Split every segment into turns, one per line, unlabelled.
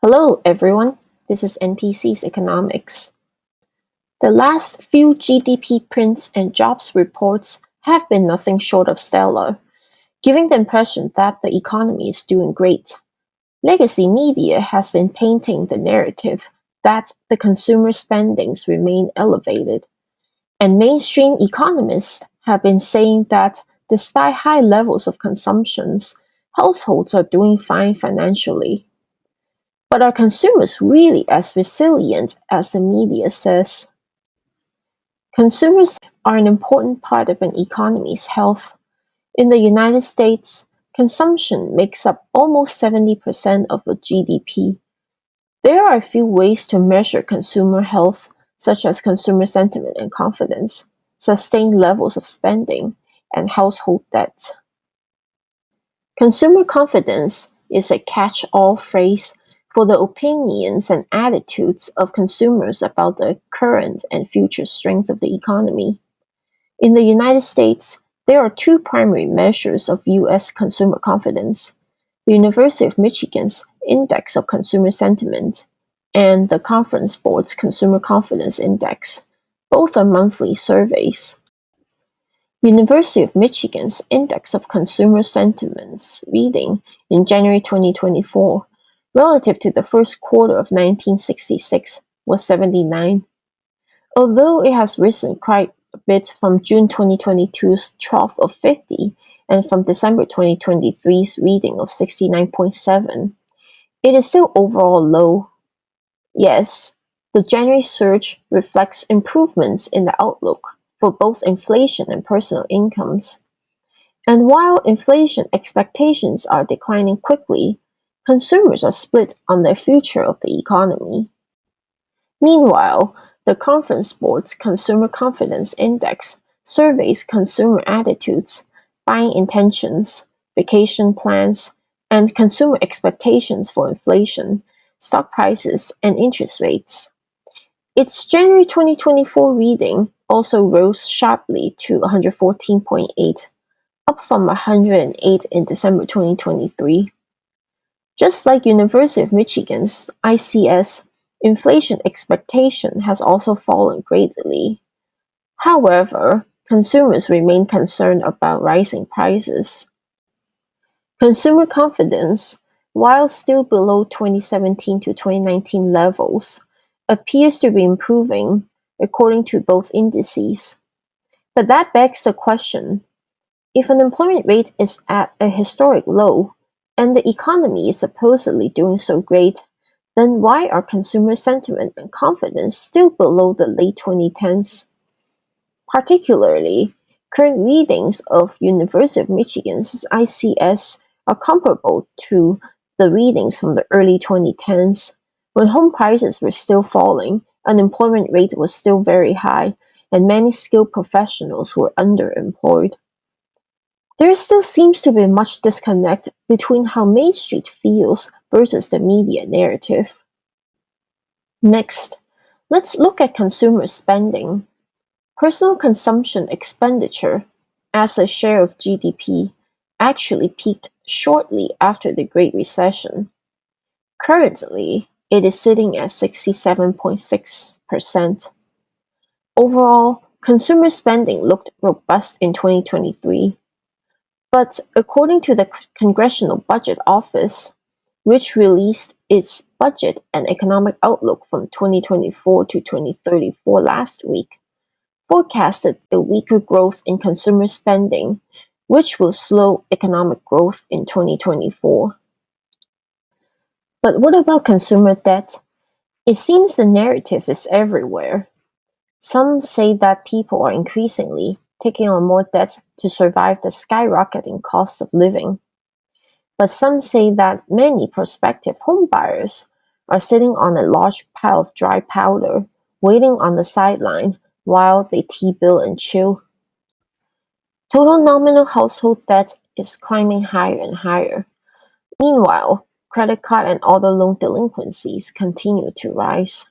Hello, everyone. This is NPC's Economics. The last few GDP prints and jobs reports have been nothing short of stellar, giving the impression that the economy is doing great. Legacy media has been painting the narrative that the consumer spendings remain elevated, and mainstream economists have been saying that despite high levels of consumptions, households are doing fine financially. But are consumers really as resilient as the media says? Consumers are an important part of an economy's health. In the United States, consumption makes up almost 70% of the GDP. There are a few ways to measure consumer health, such as consumer sentiment and confidence, sustained levels of spending, and household debt. Consumer confidence is a catch-all phrase for the opinions and attitudes of consumers about the current and future strength of the economy. In the United States, there are two primary measures of U.S. consumer confidence: the University of Michigan's Index of Consumer Sentiment and the Conference Board's Consumer Confidence Index. Both are monthly surveys. University of Michigan's Index of Consumer Sentiments reading in January 2024 relative to the first quarter of 1966 was 79. Although it has risen quite a bit from June 2022's trough of 50 and from December 2023's reading of 69.7, it is still overall low. Yes, the January surge reflects improvements in the outlook for both inflation and personal incomes. And while inflation expectations are declining quickly, consumers are split on the future of the economy. Meanwhile, the Conference Board's Consumer Confidence Index surveys consumer attitudes, buying intentions, vacation plans, and consumer expectations for inflation, stock prices, and interest rates. Its January 2024 reading also rose sharply to 114.8, up from 108 in December 2023. Just like University of Michigan's ICS, inflation expectation has also fallen greatly. However, consumers remain concerned about rising prices. Consumer confidence, while still below 2017 to 2019 levels, appears to be improving according to both indices. But that begs the question: if unemployment rate is at a historic low and the economy is supposedly doing so great, then why are consumer sentiment and confidence still below the late 2010s? Particularly, current readings of University of Michigan's ICS are comparable to the readings from the early 2010s, when home prices were still falling, unemployment rate was still very high, and many skilled professionals were underemployed. There still seems to be much disconnect between how Main Street feels versus the media narrative. Next, let's look at consumer spending. Personal consumption expenditure, as a share of GDP, actually peaked shortly after the Great Recession. Currently, it is sitting at 67.6%. Overall, consumer spending looked robust in 2023. But according to the Congressional Budget Office, which released its budget and economic outlook from 2024 to 2034 last week, forecasted a weaker growth in consumer spending, which will slow economic growth in 2024. But what about consumer debt? It seems the narrative is everywhere. Some say that people are increasingly taking on more debt to survive the skyrocketing cost of living. But some say that many prospective homebuyers are sitting on a large pile of dry powder, waiting on the sideline while they T-bill and chill. Total nominal household debt is climbing higher and higher. Meanwhile, credit card and auto loan delinquencies continue to rise,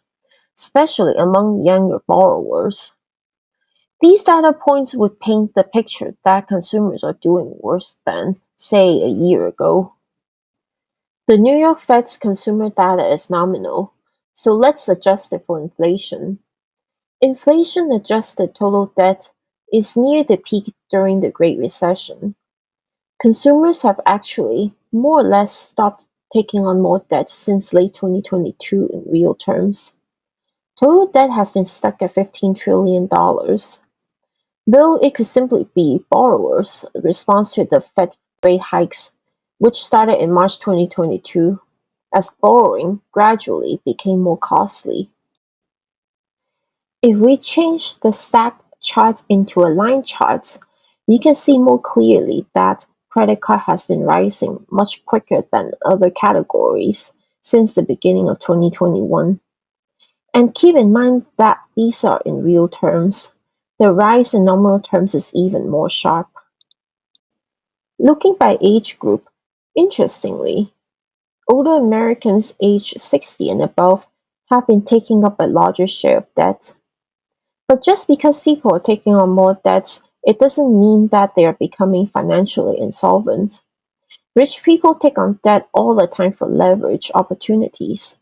especially among younger borrowers. These data points would paint the picture that consumers are doing worse than, say, a year ago. The New York Fed's consumer data is nominal, so let's adjust it for inflation. Inflation-adjusted total debt is near the peak during the Great Recession. Consumers have actually more or less stopped taking on more debt since late 2022 in real terms. Total debt has been stuck at $15 trillion, though it could simply be borrowers' response to the Fed rate hikes, which started in March 2022, as borrowing gradually became more costly. If we change the stacked chart into a line chart, you can see more clearly that credit card has been rising much quicker than other categories since the beginning of 2021. And keep in mind that these are in real terms. The rise in nominal terms is even more sharp. Looking by age group, interestingly, older Americans aged 60 and above have been taking up a larger share of debt. But just because people are taking on more debts, it doesn't mean that they are becoming financially insolvent. Rich people take on debt all the time for leverage opportunities.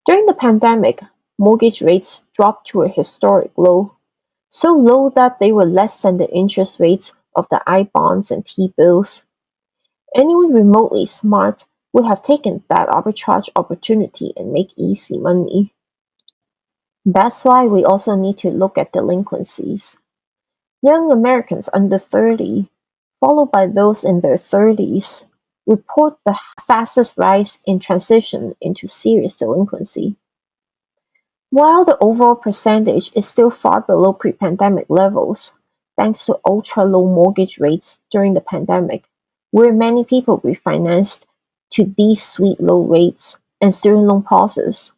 During the pandemic, mortgage rates dropped to a historic low, so low that they were less than the interest rates of the I bonds and T bills. Anyone remotely smart would have taken that arbitrage opportunity and make easy money. That's why we also need to look at delinquencies. Young Americans under 30, followed by those in their 30s, report the fastest rise in transition into serious delinquency. While the overall percentage is still far below pre-pandemic levels, thanks to ultra-low mortgage rates during the pandemic, where many people refinanced to these sweet low rates and student loan pauses.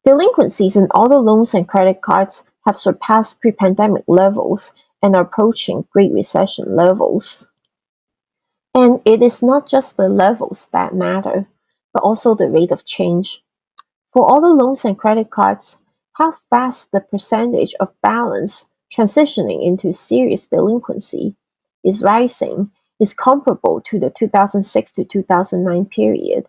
Delinquencies in auto loans and credit cards have surpassed pre-pandemic levels and are approaching Great Recession levels. And it is not just the levels that matter, but also the rate of change. For auto loans and credit cards, how fast the percentage of balance transitioning into serious delinquency is rising is comparable to the 2006 to 2009 period.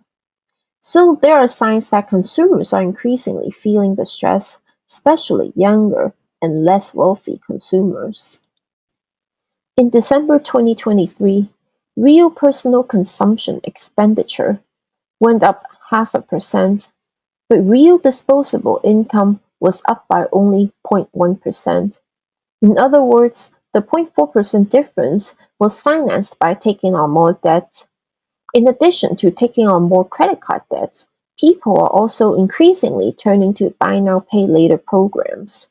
So there are signs that consumers are increasingly feeling the stress, especially younger and less wealthy consumers. In December 2023, real personal consumption expenditure went up 0.5%, but real disposable income was up by only 0.1%. In other words, the 0.4% difference was financed by taking on more debt. In addition to taking on more credit card debts, people are also increasingly turning to buy now pay later programs.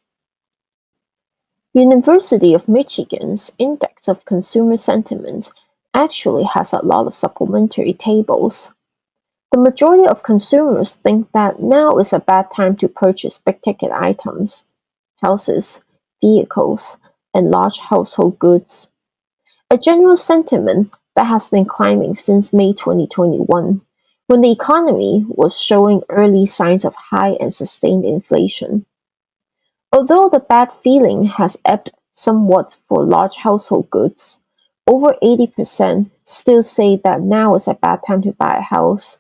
University of Michigan's Index of Consumer Sentiment actually has a lot of supplementary tables. The majority of consumers think that now is a bad time to purchase big-ticket items, houses, vehicles, and large household goods. A general sentiment that has been climbing since May 2021, when the economy was showing early signs of high and sustained inflation. Although the bad feeling has ebbed somewhat for large household goods, over 80% still say that now is a bad time to buy a house,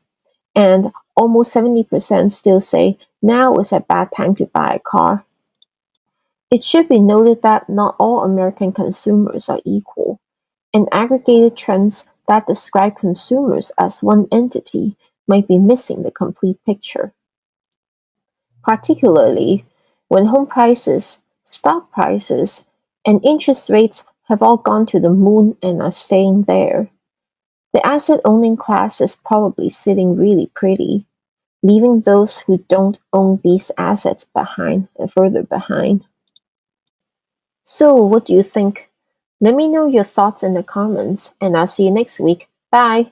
and almost 70% still say now is a bad time to buy a car. It should be noted that not all American consumers are equal, and aggregated trends that describe consumers as one entity might be missing the complete picture. Particularly when home prices, stock prices, and interest rates have all gone to the moon and are staying there. The asset owning class is probably sitting really pretty, leaving those who don't own these assets behind and further behind. So, what do you think? Let me know your thoughts in the comments, and I'll see you next week. Bye!